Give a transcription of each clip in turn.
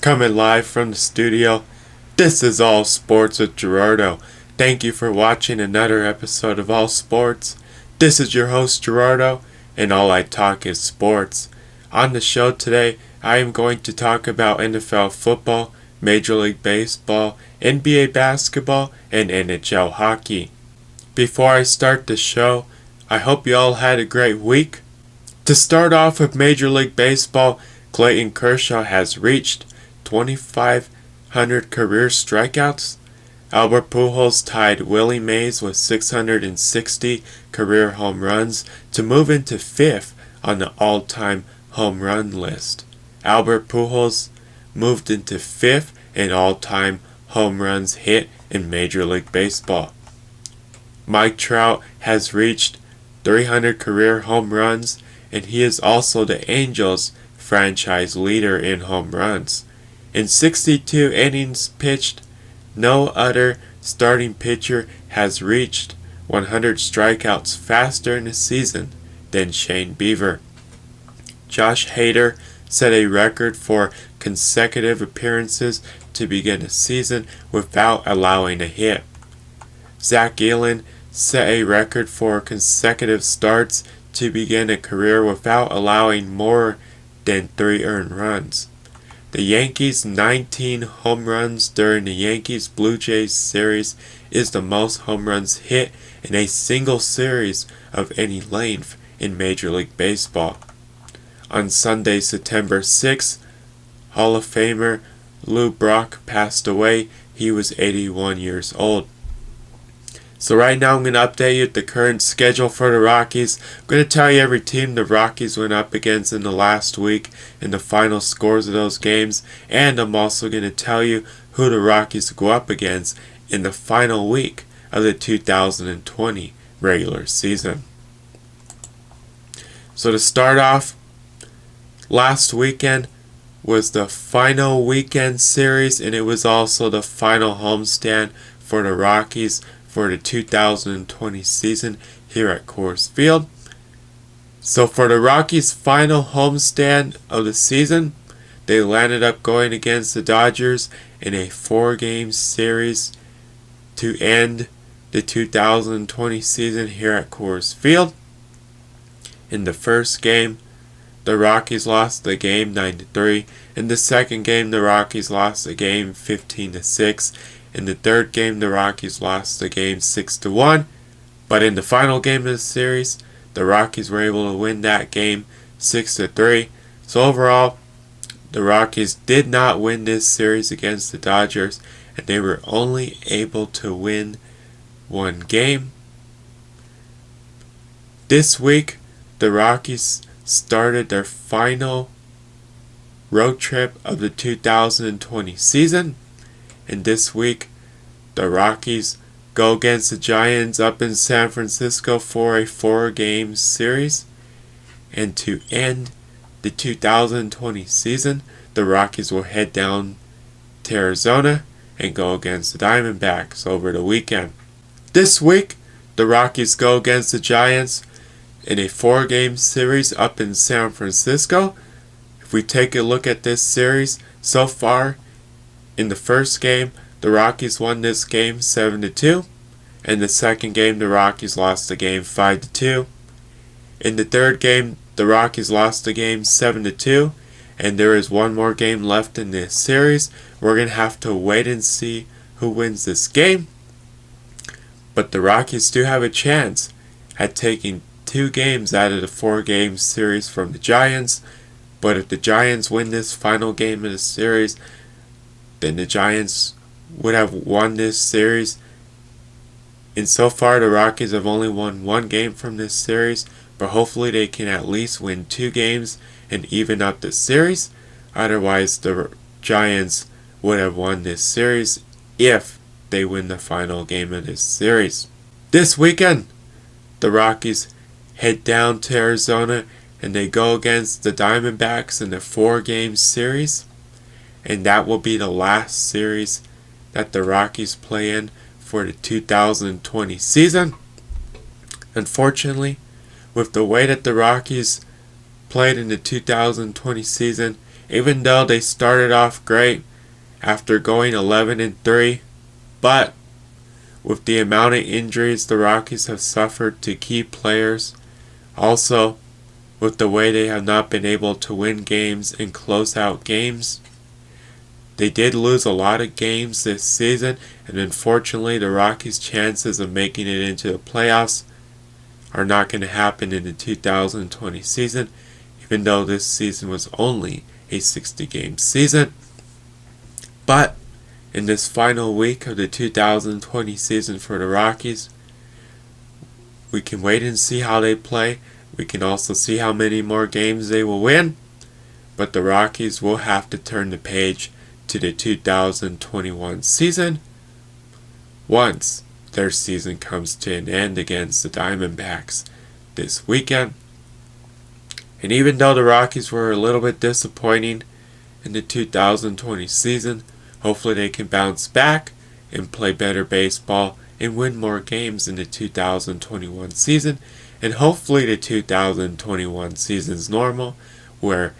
Coming live from the studio, this is All Sports with Gerardo. Thank you for watching another episode of All Sports. This is your host Gerardo, and all I talk is sports. On the show today, I am going to talk about NFL football, Major League Baseball, NBA basketball, and NHL hockey. Before I start the show, I hope you all had a great week. To start off with Major League Baseball, Clayton Kershaw has reached 2,500 career strikeouts. Albert Pujols tied Willie Mays with 660 career home runs to move into 5th on the all-time home run list. Albert Pujols moved into 5th in all-time home runs hit in Major League Baseball. Mike Trout has reached 300 career home runs, and he is also the Angels' franchise leader in home runs. In 62 innings pitched, no other starting pitcher has reached 100 strikeouts faster in a season than Shane Bieber. Josh Hader set a record for consecutive appearances to begin a season without allowing a hit. Zach Gallen set a record for consecutive starts to begin a career without allowing more than 3 earned runs. The Yankees' 19 home runs during the Yankees-Blue Jays series is the most home runs hit in a single series of any length in Major League Baseball. On Sunday, September 6th, Hall of Famer Lou Brock passed away. He was 81 years old. So right now I'm going to update you with the current schedule for the Rockies. I'm going to tell you every team the Rockies went up against in the last week and the final scores of those games. And I'm also going to tell you who the Rockies go up against in the final week of the 2020 regular season. So to start off, last weekend was the final weekend series, and it was also the final homestand for the Rockies for the 2020 season here at Coors Field. So for the Rockies' final homestand of the season, they landed up going against the Dodgers in a 4-game series to end the 2020 season here at Coors Field. In the first game, the Rockies lost the game 9-3. In the second game, the Rockies lost the game 15-6. In the third game, the Rockies lost the game 6-1. But in the final game of the series, the Rockies were able to win that game 6-3. So overall, the Rockies did not win this series against the Dodgers, and they were only able to win 1 game. This week, the Rockies started their final road trip of the 2020 season. And this week, the Rockies go against the Giants up in San Francisco for a 4-game series. And to end the 2020 season, the Rockies will head down to Arizona and go against the Diamondbacks over the weekend. This week, the Rockies go against the Giants in a 4-game series up in San Francisco. If we take a look at this series so far, in the first game, the Rockies won this game 7-2. In the second game, the Rockies lost the game 5-2. In the third game, the Rockies lost the game 7-2. And there is one more game left in this series. We're going to have to wait and see who wins this game. But the Rockies do have a chance at taking 2 games out of the 4-game series from the Giants. But if the Giants win this final game of the series, then the Giants would have won this series. And so far, the Rockies have only won 1 game from this series, but hopefully they can at least win 2 games and even up the series. Otherwise, the Giants would have won this series if they win the final game of this series. This weekend, the Rockies head down to Arizona and they go against the Diamondbacks in the 4-game series. And that will be the last series that the Rockies play in for the 2020 season. Unfortunately, with the way that the Rockies played in the 2020 season, even though they started off great after going 11-3, but with the amount of injuries the Rockies have suffered to key players, also with the way they have not been able to win games and close out games, they did lose a lot of games this season, and unfortunately the Rockies' chances of making it into the playoffs are not going to happen in the 2020 season, even though this season was only a 60-game season. But in this final week of the 2020 season for the Rockies, we can wait and see how they play. We can also see how many more games they will win. But the Rockies will have to turn the page to the 2021 season once their season comes to an end against the Diamondbacks this weekend. And even though the Rockies were a little bit disappointing in the 2020 season, hopefully they can bounce back and play better baseball and win more games in the 2021 season. And hopefully the 2021 season is normal, where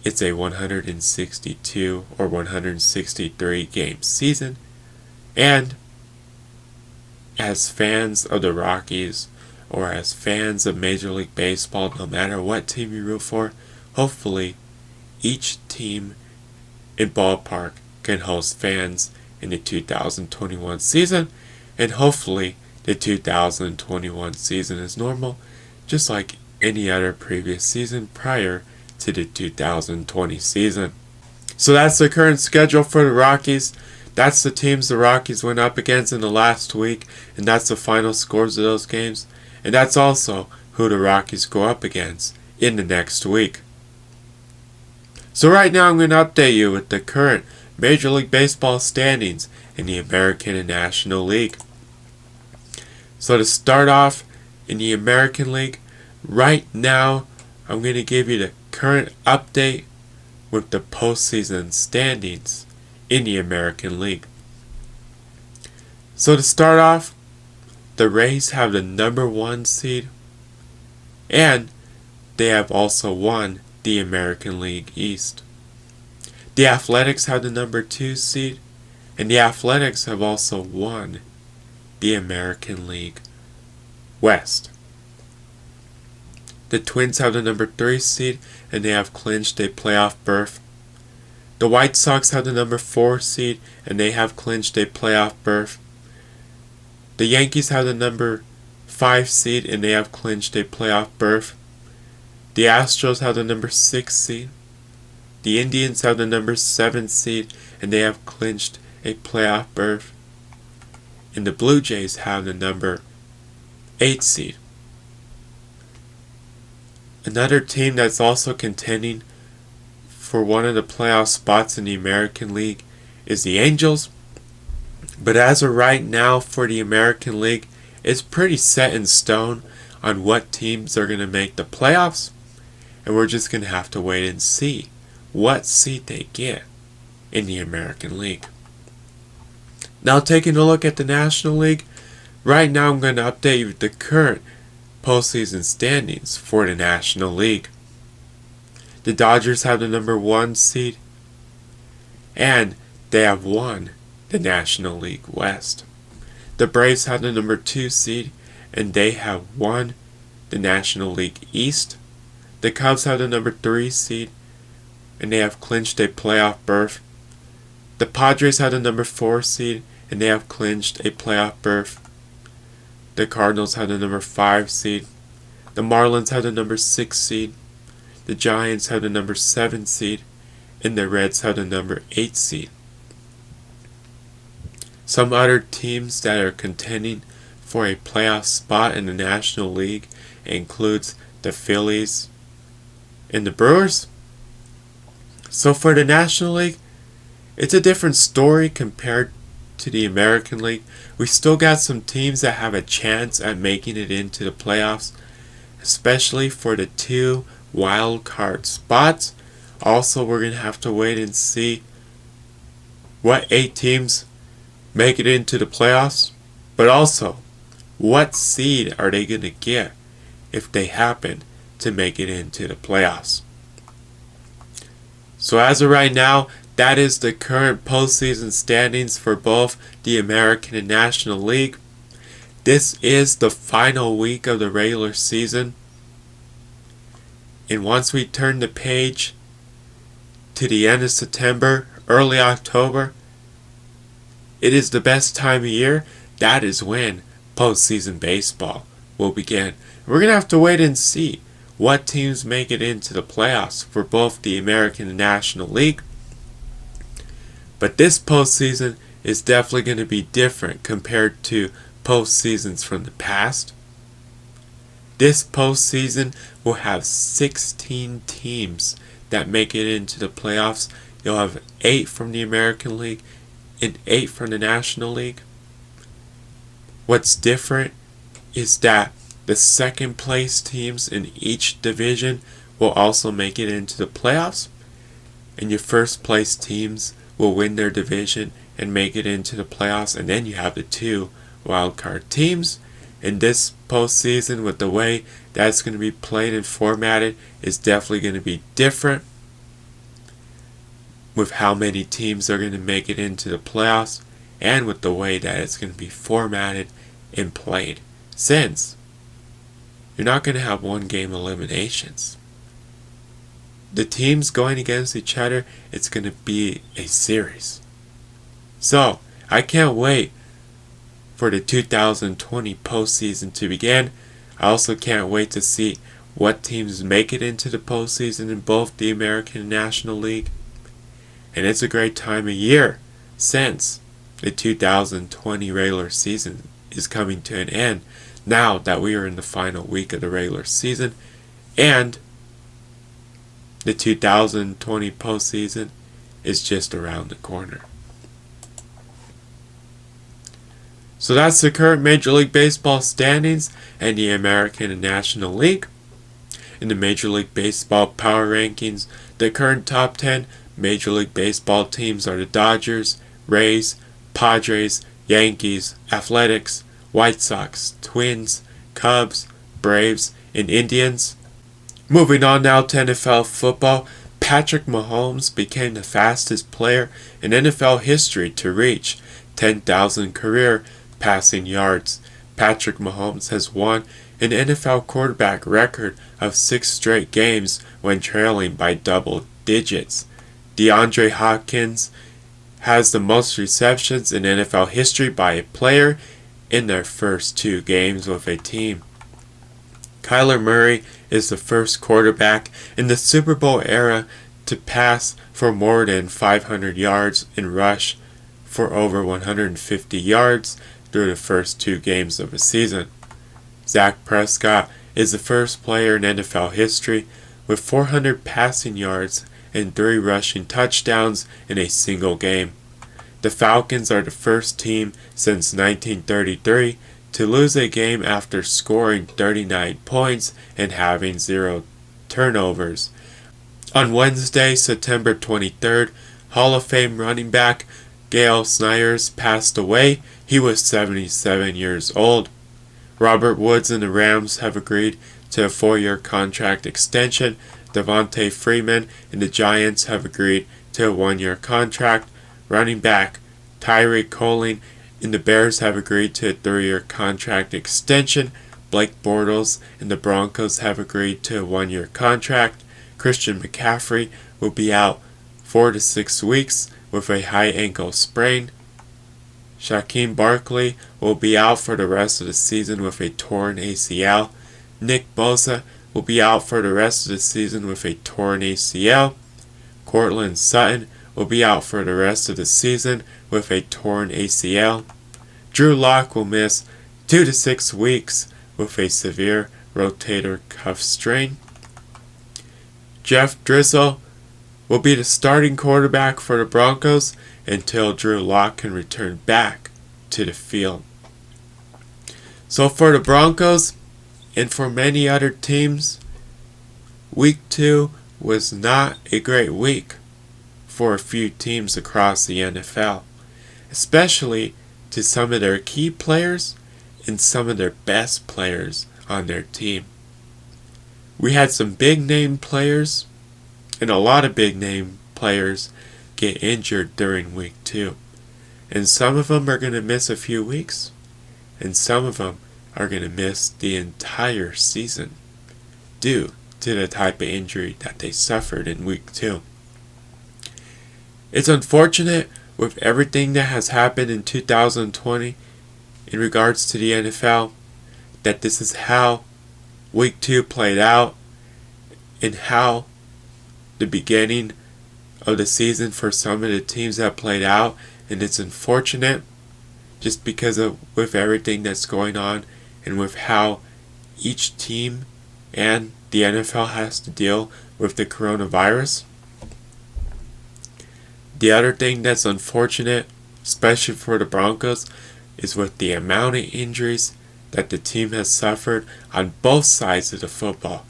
it's a 162 or 163 game season. And as fans of the Rockies, or as fans of Major League Baseball, no matter what team you root for, hopefully each team in ballpark can host fans in the 2021 season, and hopefully the 2021 season is normal, just like any other previous season prior to the 2020 season. So that's the current schedule for the Rockies. That's the teams the Rockies went up against in the last week, and that's the final scores of those games. And that's also who the Rockies go up against in the next week. So right now I'm going to update you with the current Major League Baseball standings in the American and National League. So to start off in the American League, right now I'm going to give you the current update with the postseason standings in the American League. So to start off, the Rays have the number 1 seed, and they have also won the American League East. The Athletics have the number 2 seed, and the Athletics have also won the American League West. The Twins have the number 3 seed, and they have clinched a playoff berth. The White Sox have the number 4 seed, and they have clinched a playoff berth. The Yankees have the number 5 seed, and they have clinched a playoff berth. The Astros have the number 6 seed. The Indians have the number 7 seed, and they have clinched a playoff berth. And the Blue Jays have the number 8 seed. Another team that's also contending for one of the playoff spots in the American League is the Angels. But as of right now for the American League, it's pretty set in stone on what teams are going to make the playoffs. And we're just going to have to wait and see what seed they get in the American League. Now taking a look at the National League, right now I'm going to update you with the current postseason standings for the National League. The Dodgers have the number 1 seed, and they have won the National League West. The Braves have the number 2 seed, and they have won the National League East. The Cubs have the number 3 seed, and they have clinched a playoff berth. The Padres have the number 4 seed, and they have clinched a playoff berth. The Cardinals have the number 5 seed. The Marlins have the number 6 seed. The Giants have the number 7 seed. And the Reds have the number 8 seed. Some other teams that are contending for a playoff spot in the National League includes the Phillies and the Brewers. So for the National League, it's a different story compared to the American League. We still got some teams that have a chance at making it into the playoffs, especially for the 2 wild card spots. Also, we're going to have to wait and see what 8 teams make it into the playoffs, but also what seed are they going to get if they happen to make it into the playoffs. So as of right now, that is the current postseason standings for both the American and National League. This is the final week of the regular season. And once we turn the page to the end of September, early October, it is the best time of year. That is when postseason baseball will begin. We're going to have to wait and see what teams make it into the playoffs for both the American and National League. But this postseason is definitely going to be different compared to postseasons from the past. This postseason will have 16 teams that make it into the playoffs. You'll have 8 from the American League and 8 from the National League. What's different is that the second place teams in each division will also make it into the playoffs, and your first place teams will win their division and make it into the playoffs, and then you have the 2 wildcard teams. And this postseason, with the way that's going to be played and formatted, is definitely going to be different with how many teams are going to make it into the playoffs, and with the way that it's going to be formatted and played, since you're not going to have one game eliminations. The teams going against each other, it's going to be a series. So, I can't wait for the 2020 postseason to begin. I also can't wait to see what teams make it into the postseason in both the American and National League. And it's a great time of year since the 2020 regular season is coming to an end now that we are in the final week of the regular season, and the 2020 postseason is just around the corner. So that's the current Major League Baseball standings and the American and National League. In the Major League Baseball Power Rankings, the current top 10 Major League Baseball teams are the Dodgers, Rays, Padres, Yankees, Athletics, White Sox, Twins, Cubs, Braves, and Indians. Moving on now to NFL football, Patrick Mahomes became the fastest player in NFL history to reach 10,000 career passing yards. Patrick Mahomes has won an NFL quarterback record of 6 straight games when trailing by double digits. DeAndre Hopkins has the most receptions in NFL history by a player in their first 2 games with a team. Kyler Murray is the first quarterback in the Super Bowl era to pass for more than 500 yards and rush for over 150 yards through the first 2 games of a season. Dak Prescott is the first player in NFL history with 400 passing yards and 3 rushing touchdowns in a single game. The Falcons are the first team since 1933 to lose a game after scoring 39 points and having 0 turnovers. On Wednesday, September 23rd, Hall of Fame running back Gale Snyers passed away. He was 77 years old. Robert Woods and the Rams have agreed to a 4-year contract extension. Devontae Freeman and the Giants have agreed to a 1-year contract. Running back Tyreek Cohen and the Bears have agreed to a 3-year contract extension. Blake Bortles and the Broncos have agreed to a 1-year contract. Christian McCaffrey will be out 4 to 6 weeks with a high ankle sprain. Shaquem Barkley will be out for the rest of the season with a torn ACL. Nick Bosa will be out for the rest of the season with a torn ACL. Courtland Sutton will be out for the rest of the season with a torn ACL. Drew Lock will miss 2 to 6 weeks with a severe rotator cuff strain. Jeff Driscoll will be the starting quarterback for the Broncos until Drew Lock can return back to the field. So for the Broncos and for many other teams, Week 2 was not a great week for a few teams across the NFL, especially to some of their key players and some of their best players on their team. We had some big name players and a lot of big name players get injured during week 2. And some of them are going to miss a few weeks, and some of them are going to miss the entire season due to the type of injury that they suffered in week 2. It's unfortunate with everything that has happened in 2020 in regards to the NFL that this is how week 2 played out and how the beginning of the season for some of the teams that played out. And it's unfortunate just because of with everything that's going on and with how each team and the NFL has to deal with the coronavirus. The other thing that's unfortunate, especially for the Broncos, is with the amount of injuries that the team has suffered on both sides of the football.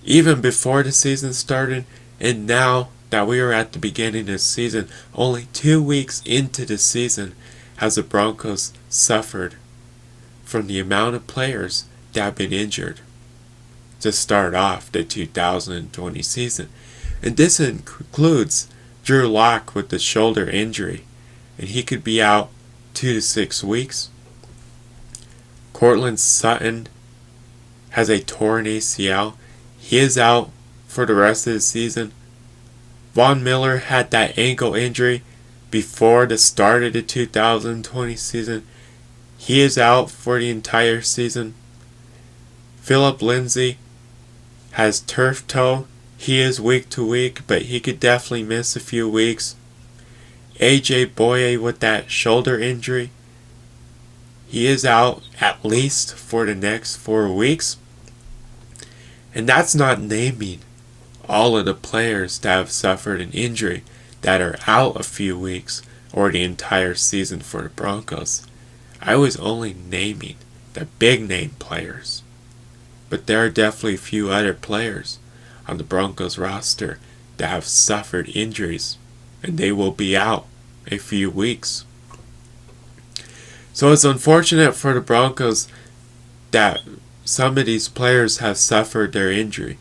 Even before the season started, and now that we are at the beginning of the season, only 2 weeks into the season, has the Broncos suffered from the amount of players that have been injured to start off the 2020 season. And this includes Drew Lock with the shoulder injury, and he could be out 2 to 6 weeks. Courtland Sutton has a torn ACL. He is out for the rest of the season. Von Miller had that ankle injury before the start of the 2020 season. He is out for the entire season. Philip Lindsay has turf toe. He is week to week, but he could definitely miss a few weeks. AJ Boye with that shoulder injury. He is out at least for the next 4 weeks. And that's not naming all of the players that have suffered an injury that are out a few weeks or the entire season for the Broncos. I was only naming the big name players. But there are definitely a few other players on the Broncos roster that have suffered injuries, and they will be out a few weeks. So it's unfortunate for the Broncos that some of these players have suffered their injury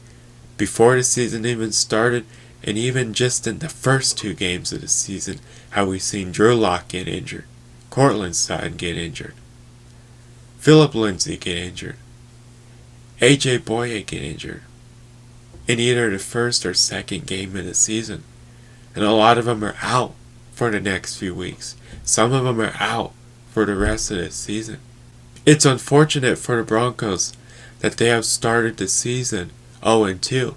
before the season even started, and even just in the first 2 games of the season, how we've seen Drew Lock get injured, Courtland Sutton get injured, Philip Lindsay get injured, AJ Boye get injured in either the first or second game of the season. And a lot of them are out for the next few weeks. Some of them are out for the rest of the season. It's unfortunate for the Broncos that they have started the season 0-2.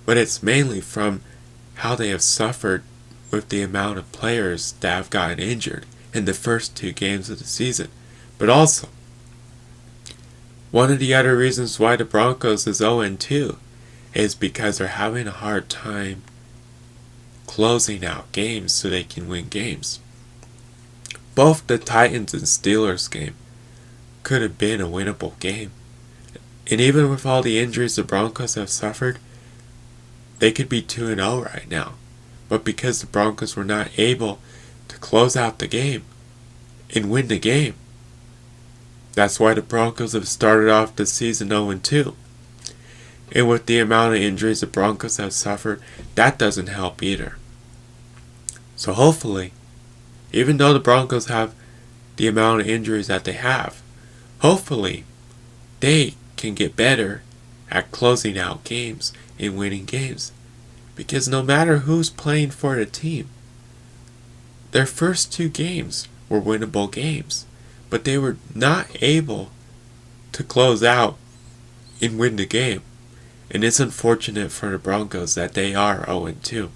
But it's mainly from how they have suffered with the amount of players that have gotten injured in the first 2 games of the season. But also, one of the other reasons why the Broncos is 0-2 is because they're having a hard time closing out games so they can win games. Both the Titans and Steelers game could have been a winnable game. And even with all the injuries the Broncos have suffered, they could be 2-0 right now. But because the Broncos were not able to close out the game and win the game, that's why the Broncos have started off the season 0-2. And with the amount of injuries the Broncos have suffered, that doesn't help either. So hopefully, even though the Broncos have the amount of injuries that they have, hopefully they can get better at closing out games and winning games. Because no matter who's playing for the team, their first 2 games were winnable games. But they were not able to close out and win the game. And it's unfortunate for the Broncos that they are 0-2.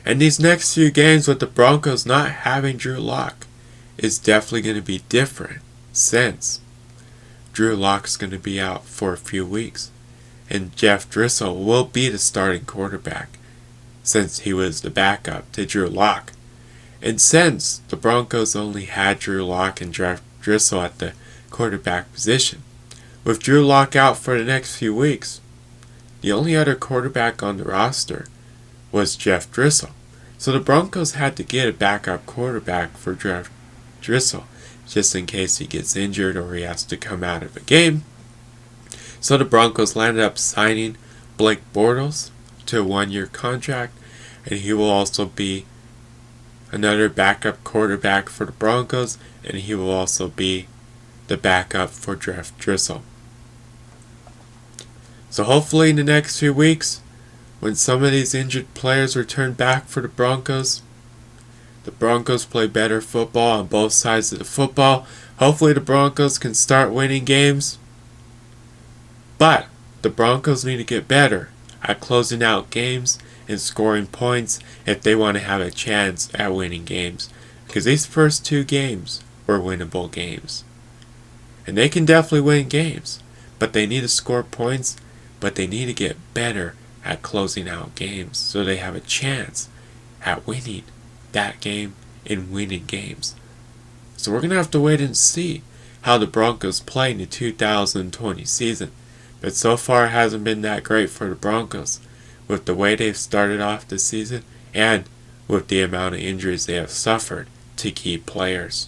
And these next few games with the Broncos not having Drew Lock is definitely going to be different, since Drew Lock's going to be out for a few weeks. And Jeff Driscoll will be the starting quarterback, since he was the backup to Drew Lock. And since the Broncos only had Drew Lock and Jeff Driscoll at the quarterback position, with Drew Lock out for the next few weeks, the only other quarterback on the roster was Jeff Driscoll. So the Broncos had to get a backup quarterback for Jeff Driscoll, just in case he gets injured or he has to come out of a game. So the Broncos landed up signing Blake Bortles to a 1-year contract, and he will also be another backup quarterback for the Broncos, and he will also be the backup for Jeff Driscoll. So hopefully in the next few weeks, when some of these injured players return back for the Broncos play better football on both sides of the football. Hopefully the Broncos can start winning games. But the Broncos need to get better at closing out games and scoring points if they want to have a chance at winning games. Because these first 2 games were winnable games. And they can definitely win games. But they need to score points. But they need to get better at closing out games so they have a chance at winning that game and winning games. So we're going to have to wait and see how the Broncos play in the 2020 season. But so far it hasn't been that great for the Broncos with the way they've started off the season and with the amount of injuries they have suffered to key players.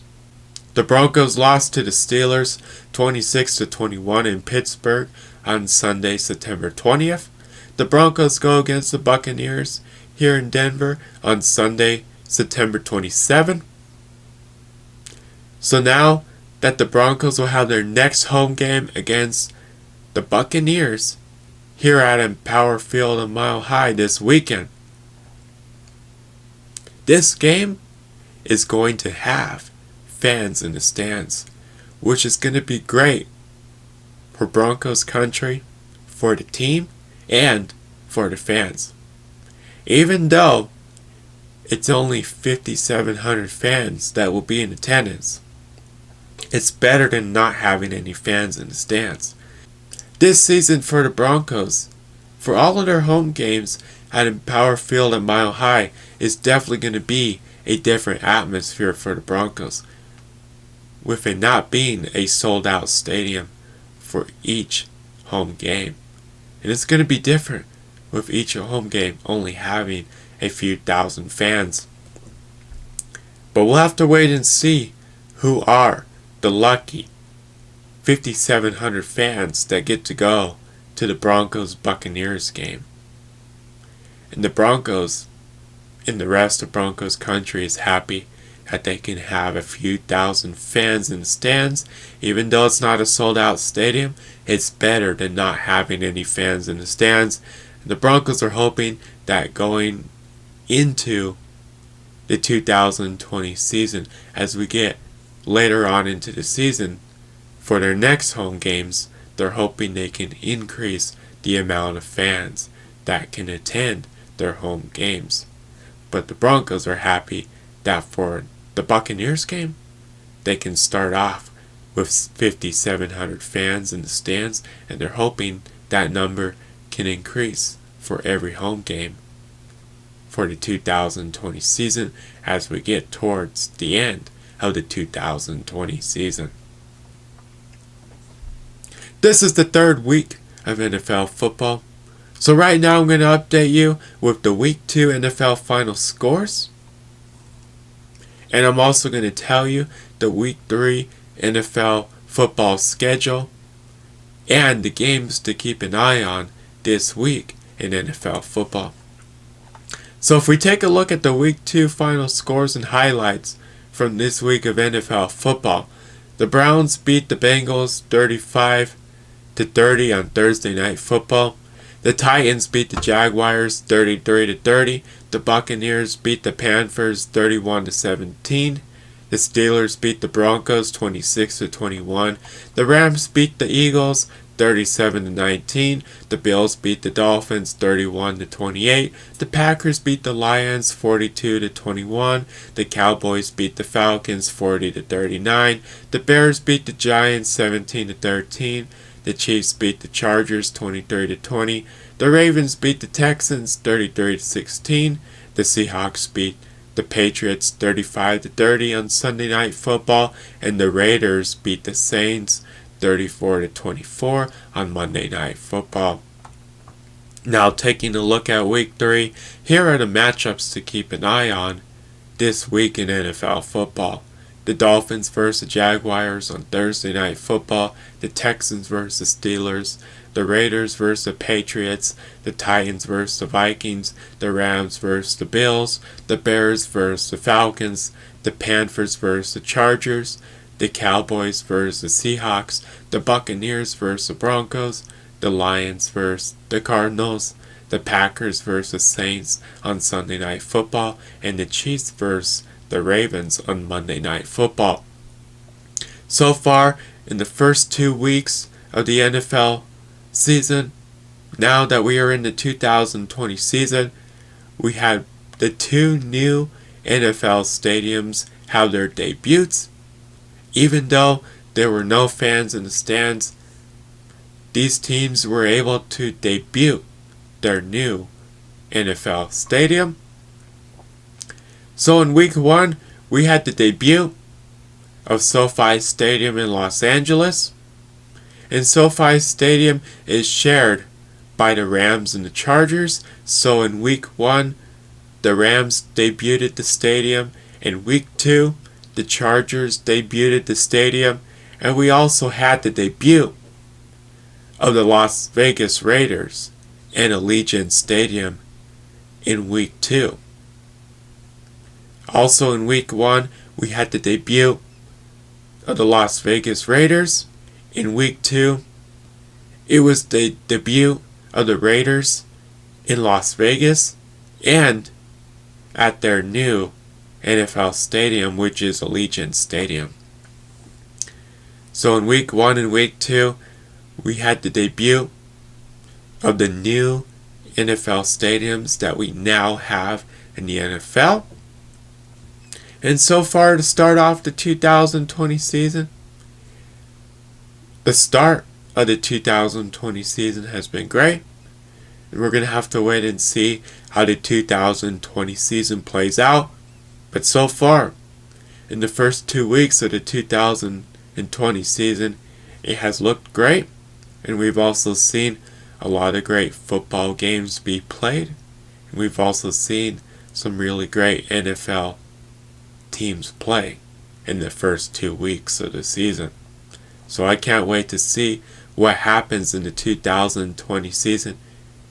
The Broncos lost to the Steelers 26-21 in Pittsburgh on Sunday, September 20th. The Broncos go against the Buccaneers here in Denver on Sunday, September 27th. So now that the Broncos will have their next home game against the Buccaneers here at Empower Field a Mile High this weekend. This game is going to have fans in the stands, which is going to be great for Broncos country, for the team, and for the fans. Even though it's only 5,700 fans that will be in attendance, it's better than not having any fans in the stands. This season for the Broncos, for all of their home games at Empower Field at Mile High, is definitely going to be a different atmosphere for the Broncos, with it not being a sold out stadium for each home game. And it's going to be different with each home game only having a few thousand fans. But we'll have to wait and see who are the lucky 5,700 fans that get to go to the Broncos-Buccaneers game. And the Broncos and the rest of Broncos country is happy that they can have a few thousand fans in the stands. Even though it's not a sold out stadium, it's better than not having any fans in the stands. And the Broncos are hoping that going into the 2020 season, as we get later on into the season, for their next home games, they're hoping they can increase the amount of fans that can attend their home games. But the Broncos are happy that for the Buccaneers game, they can start off with 5,700 fans in the stands, and they're hoping that number can increase for every home game for the 2020 season as we get towards the end of the 2020 season. This is the third week of NFL football. So right now I'm going to update you with the Week 2 NFL final scores. And I'm also going to tell you the Week 3 NFL football schedule and the games to keep an eye on this week in NFL football. So if we take a look at the Week 2 final scores and highlights from this week of NFL football, the Browns beat the Bengals 35-30 on Thursday Night Football. The Titans beat the Jaguars 33-30. The Buccaneers beat the Panthers 31-17. The Steelers beat the Broncos 26-21. The Rams beat the Eagles 37-19. The Bills beat the Dolphins 31-28. The Packers beat the Lions 42-21. The Cowboys beat the Falcons 40-39. The Bears beat the Giants 17-13. The Chiefs beat the Chargers 23-20. The Ravens beat the Texans 33-16. The Seahawks beat the Patriots 35-30 on Sunday Night Football, and the Raiders beat the Saints 34-24 on Monday Night Football. Now taking a look at Week 3, here are the matchups to keep an eye on this week in NFL football. The Dolphins versus the Jaguars on Thursday Night Football. The Texans versus the Steelers. The Raiders versus the Patriots. The Titans versus the Vikings. The Rams versus the Bills. The Bears versus the Falcons. The Panthers versus the Chargers. The Cowboys versus the Seahawks. The Buccaneers versus the Broncos. The Lions versus the Cardinals. The Packers versus the Saints on Sunday Night Football. And the Chiefs versus the Ravens on Monday Night Football. So far, in the first 2 weeks of the NFL season, now that we are in the 2020 season, we had the 2 new NFL stadiums have their debuts. Even though there were no fans in the stands, these teams were able to debut their new NFL stadium. So in week 1, we had the debut of SoFi Stadium in Los Angeles. And SoFi Stadium is shared by the Rams and the Chargers. So in week 1, the Rams debuted the stadium. In week 2, the Chargers debuted the stadium. And we also had the debut of the Las Vegas Raiders in Allegiant Stadium in week 2. Also in week 1, we had the debut of the Las Vegas Raiders. In week 2, it was the debut of the Raiders in Las Vegas and at their new NFL stadium, which is Allegiant Stadium. So in week 1 and week 2, we had the debut of the new NFL stadiums that we now have in the NFL. And so far, to start off the 2020 season, the start of the 2020 season has been great. And we're going to have to wait and see how the 2020 season plays out. But so far, in the first 2 weeks of the 2020 season, it has looked great. And we've also seen a lot of great football games be played. And we've also seen some really great NFL teams play in the first 2 weeks of the season. So I can't wait to see what happens in the 2020 season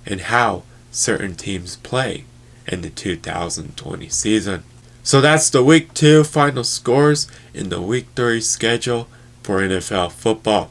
and how certain teams play in the 2020 season. So that's the week 2 final scores in the week 3 schedule for NFL football.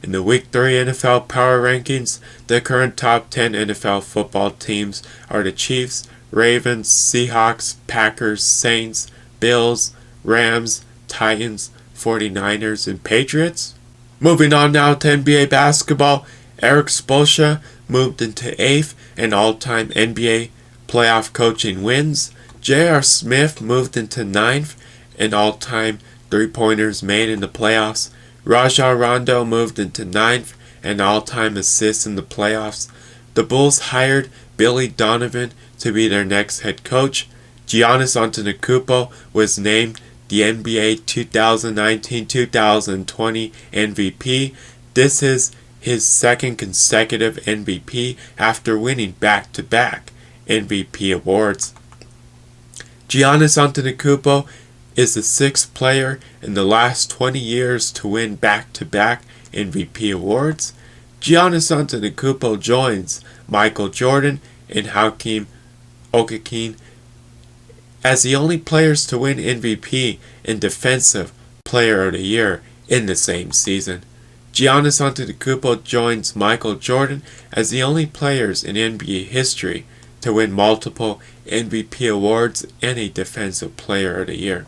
In the week 3 NFL power rankings, the current top 10 NFL football teams are the Chiefs, Ravens, Seahawks, Packers, Saints, Bills, Rams, Titans, 49ers, and Patriots. Moving on now to NBA basketball, Eric Spoelstra moved into 8th in all-time NBA playoff coaching wins. J.R. Smith moved into 9th in all-time three-pointers made in the playoffs. Rajon Rondo moved into 9th in all-time assists in the playoffs. The Bulls hired Billy Donovan to be their next head coach. Giannis Antetokounmpo was named the NBA 2019-2020 MVP. This is his second consecutive MVP after winning back-to-back MVP awards. Giannis Antetokounmpo is the 6th player in the last 20 years to win back-to-back MVP awards. Giannis Antetokounmpo joins Michael Jordan and Hakeem Olajuwon as the only players to win MVP and Defensive Player of the Year in the same season. Giannis Antetokounmpo joins Michael Jordan as the only players in NBA history to win multiple MVP awards and a Defensive Player of the Year.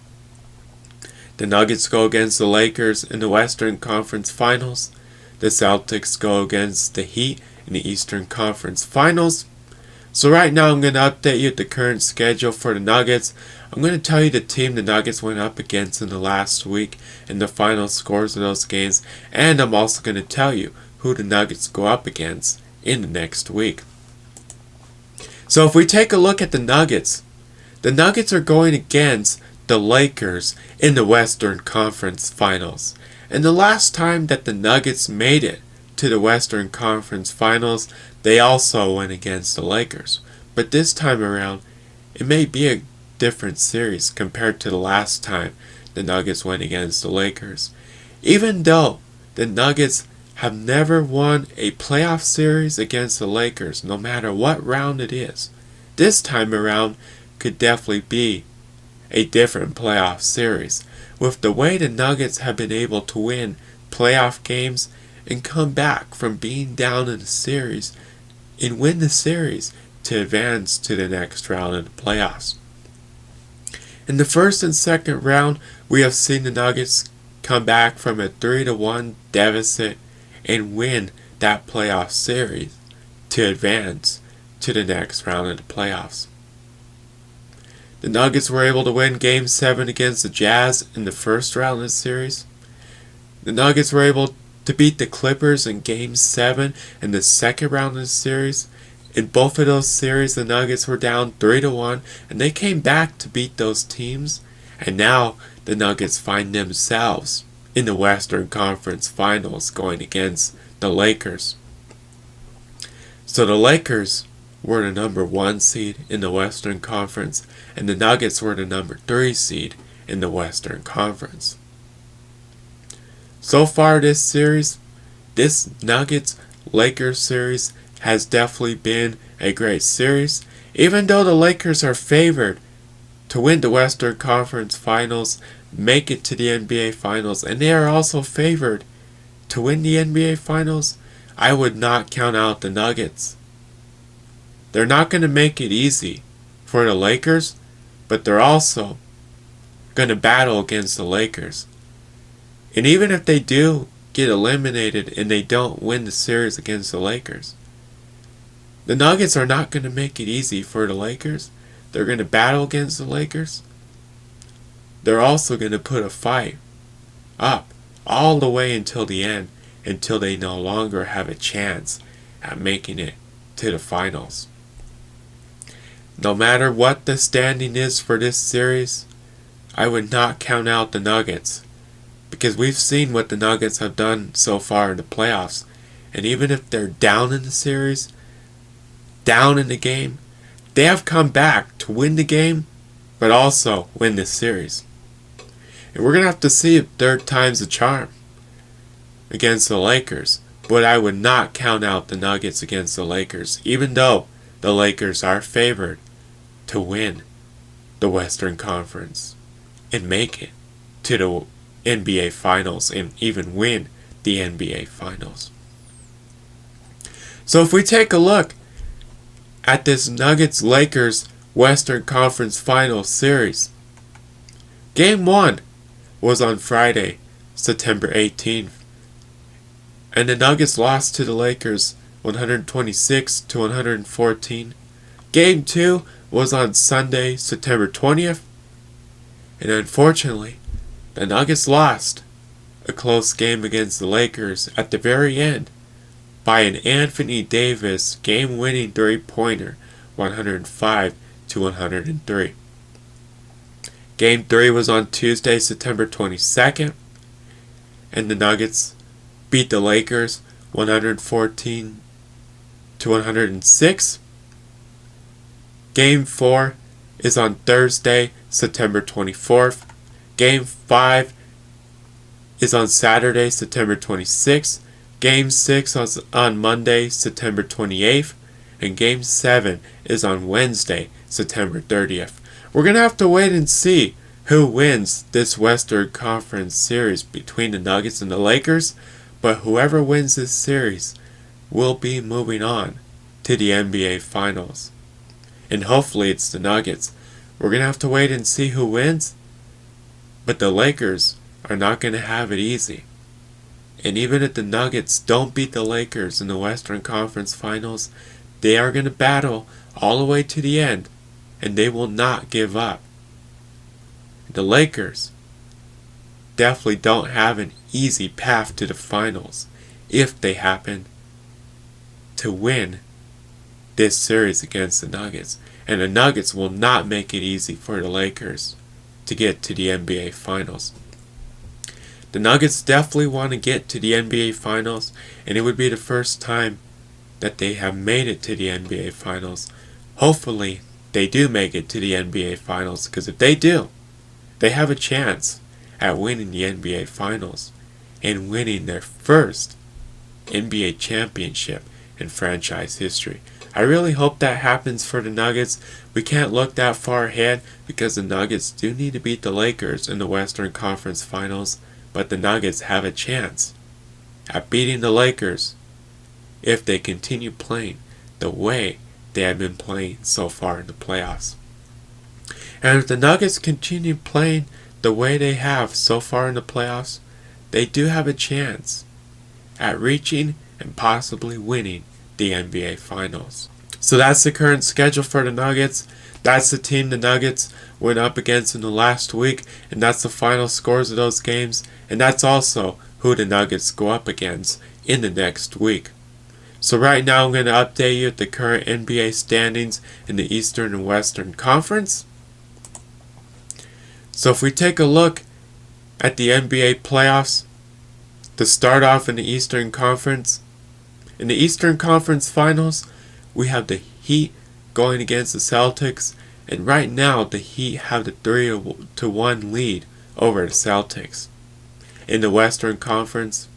The Nuggets go against the Lakers in the Western Conference Finals. The Celtics go against the Heat in the Eastern Conference Finals. So right now I'm going to update you the current schedule for the Nuggets. I'm going to tell you the team the Nuggets went up against in the last week and the final scores of those games. And I'm also going to tell you who the Nuggets go up against in the next week. So if we take a look at the Nuggets are going against the Lakers in the Western Conference Finals. And the last time that the Nuggets made it to the Western Conference Finals, they also went against the Lakers. But this time around, it may be a different series compared to the last time the Nuggets win against the Lakers. Even though the Nuggets have never won a playoff series against the Lakers, no matter what round it is, this time around could definitely be a different playoff series. With the way the Nuggets have been able to win playoff games and come back from being down in the series and win the series to advance to the next round of the playoffs. In the first and second round, we have seen the Nuggets come back from a 3-1 deficit and win that playoff series to advance to the next round of the playoffs. The Nuggets were able to win Game 7 against the Jazz in the first round of the series. The Nuggets were able to beat the Clippers in Game 7 in the second round of the series. In both of those series, the Nuggets were down 3-1, and they came back to beat those teams. And now the Nuggets find themselves in the Western Conference Finals going against the Lakers. So the Lakers were the number 1 seed in the Western Conference, and the Nuggets were the number 3 seed in the Western Conference. So far this series, this Nuggets-Lakers series has definitely been a great series. Even though the Lakers are favored to win the Western Conference Finals, make it to the NBA Finals, and they are also favored to win the NBA Finals, I would not count out the Nuggets. They're not going to make it easy for the Lakers, but they're also going to battle against the Lakers. And even if they do get eliminated and they don't win the series against the Lakers, the Nuggets are not going to make it easy for the Lakers. They're going to battle against the Lakers. They're also going to put a fight up all the way until the end, until they no longer have a chance at making it to the finals. No matter what the standing is for this series, I would not count out the Nuggets, because we've seen what the Nuggets have done so far in the playoffs. And even if they're down in the series, down in the game, they have come back to win the game, but also win this series. And we're going to have to see if third time's a charm against the Lakers. But I would not count out the Nuggets against the Lakers, even though the Lakers are favored to win the Western Conference and make it to the NBA Finals and even win the NBA Finals. So if we take a look at this Nuggets-Lakers Western Conference Finals series, Game 1 was on Friday, September 18th. And the Nuggets lost to the Lakers 126-114. Game 2 was on Sunday, September 20th. And unfortunately, the Nuggets lost a close game against the Lakers at the very end by an Anthony Davis game-winning three-pointer, 105-103. Game 3 was on Tuesday, September 22nd. And the Nuggets beat the Lakers 114-106. Game 4 is on Thursday, September 24th. Game 5 is on Saturday, September 26th. Game 6 is on Monday, September 28th. And Game 7 is on Wednesday, September 30th. We're going to have to wait and see who wins this Western Conference series between the Nuggets and the Lakers. But whoever wins this series will be moving on to the NBA Finals. And hopefully it's the Nuggets. We're going to have to wait and see who wins. But the Lakers are not going to have it easy. And even if the Nuggets don't beat the Lakers in the Western Conference Finals, they are going to battle all the way to the end. And they will not give up. The Lakers definitely don't have an easy path to the finals if they happen to win this series against the Nuggets. And the Nuggets will not make it easy for the Lakers to get to the NBA Finals. The Nuggets definitely want to get to the NBA Finals, and it would be the first time that they have made it to the NBA Finals. Hopefully they do make it to the NBA Finals, because if they do, they have a chance at winning the NBA Finals and winning their first NBA championship in franchise history. I really hope that happens for the Nuggets. We can't look that far ahead because the Nuggets do need to beat the Lakers in the Western Conference Finals, but the Nuggets have a chance at beating the Lakers if they continue playing the way they have been playing so far in the playoffs. And if the Nuggets continue playing the way they have so far in the playoffs, they do have a chance at reaching and possibly winning the NBA Finals. So that's the current schedule for the Nuggets. That's the team the Nuggets went up against in the last week, and that's the final scores of those games, and that's also who the Nuggets go up against in the next week. So right now I'm going to update you with the current NBA standings in the Eastern and Western Conference. So if we take a look at the NBA playoffs, to start off in the Eastern Conference, in the Eastern Conference Finals, we have the Heat going against the Celtics, and right now the Heat have the 3-1 lead over the Celtics. In the Western Conference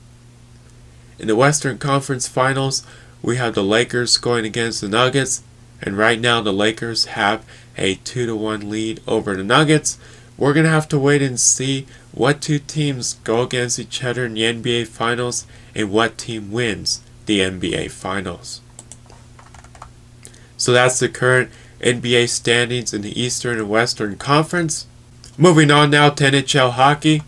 Finals, we have the Lakers going against the Nuggets, and right now the Lakers have a 2-1 lead over the Nuggets. We're going to have to wait and see what two teams go against each other in the NBA Finals and what team wins the NBA Finals. So that's the current NBA standings in the Eastern and Western Conference. Moving on now to NHL hockey.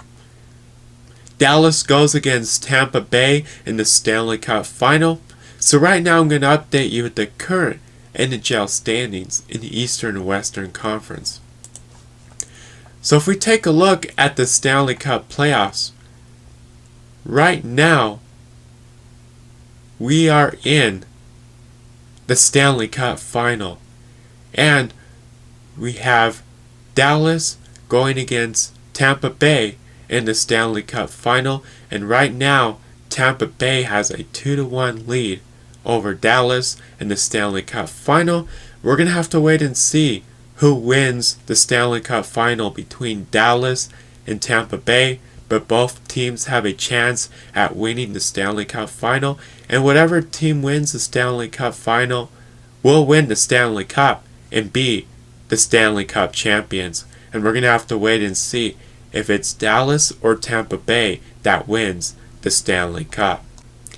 Dallas goes against Tampa Bay in the Stanley Cup Final. So right now I'm going to update you with the current NHL standings in the Eastern and Western Conference. So if we take a look at the Stanley Cup playoffs, right now we are in the Stanley Cup Final, and we have Dallas going against Tampa Bay in the Stanley Cup Final, and right now Tampa Bay has a 2-1 lead over Dallas in the Stanley Cup Final. We're going to have to wait and see who wins the Stanley Cup Final between Dallas and Tampa Bay, but both teams have a chance at winning the Stanley Cup Final, and whatever team wins the Stanley Cup Final will win the Stanley Cup and be the Stanley Cup champions. And we're going to have to wait and see if it's Dallas or Tampa Bay that wins the Stanley Cup.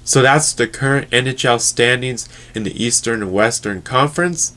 So that's the current NHL standings in the Eastern and Western Conference.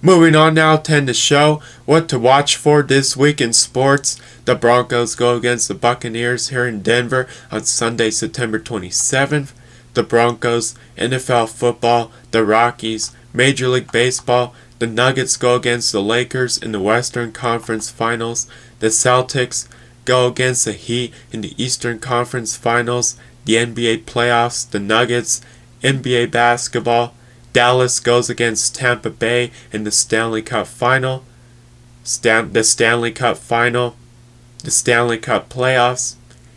Moving on now to end the show, what to watch for this week in sports. The Broncos go against the Buccaneers here in Denver on Sunday, September 27th. The Broncos, NFL football, the Rockies, Major League Baseball. The Nuggets go against the Lakers in the Western Conference Finals. The Celtics go against the Heat in the Eastern Conference Finals. The NBA playoffs, the Nuggets, NBA basketball. Dallas goes against Tampa Bay in the Stanley Cup Final, the Stanley Cup Final, the Stanley Cup Playoffs,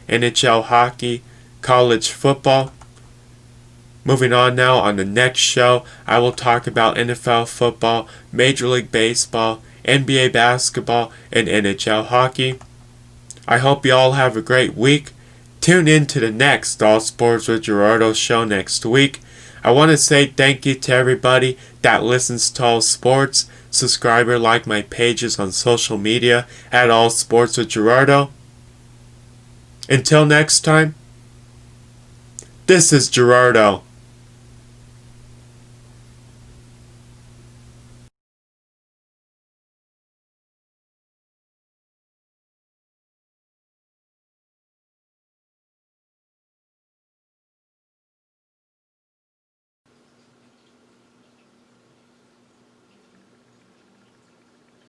NHL hockey, college football. Moving on now, on the next show, I will talk about NFL football, Major League Baseball, NBA basketball, and NHL hockey. I hope you all have a great week. Tune in to the next All Sports with Gerardo show next week. I want to say thank you to everybody that listens to All Sports. Subscribe or like my pages on social media at All Sports with Gerardo. Until next time, this is Gerardo.